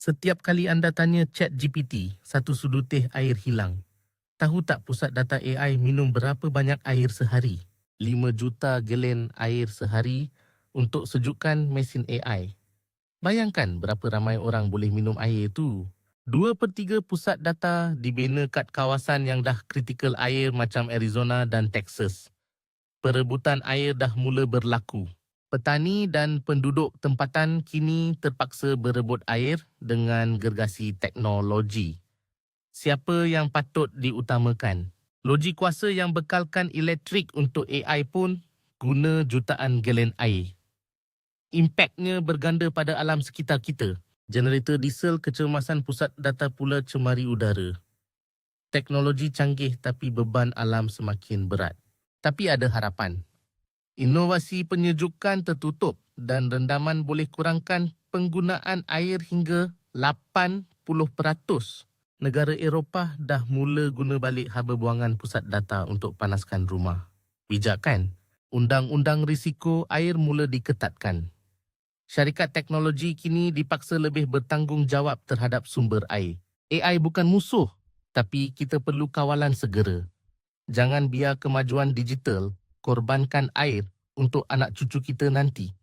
Setiap kali anda tanya ChatGPT, satu sudutih air hilang. Tahu tak pusat data AI minum berapa banyak air sehari? 5 juta galen air sehari untuk sejukkan mesin AI. Bayangkan berapa ramai orang boleh minum air tu. 2/3 pusat data dibina kat kawasan yang dah kritikal air macam Arizona dan Texas. Perebutan air dah mula berlaku. Petani dan penduduk tempatan kini terpaksa berebut air dengan gergasi teknologi. Siapa yang patut diutamakan? Loji kuasa yang bekalkan elektrik untuk AI pun guna jutaan galen air. Impaknya berganda pada alam sekitar kita. Generator diesel kecemasan pusat data pula cemari udara. Teknologi canggih tapi beban alam semakin berat. Tapi ada harapan. Inovasi penyejukan tertutup dan rendaman boleh kurangkan penggunaan air hingga 80%. Negara Eropah dah mula guna balik haba buangan pusat data untuk panaskan rumah. Bijak kan? Undang-undang risiko air mula diketatkan. Syarikat teknologi kini dipaksa lebih bertanggungjawab terhadap sumber air. AI bukan musuh, tapi kita perlu kawalan segera. Jangan biar kemajuan digital korbankan air untuk anak cucu kita nanti.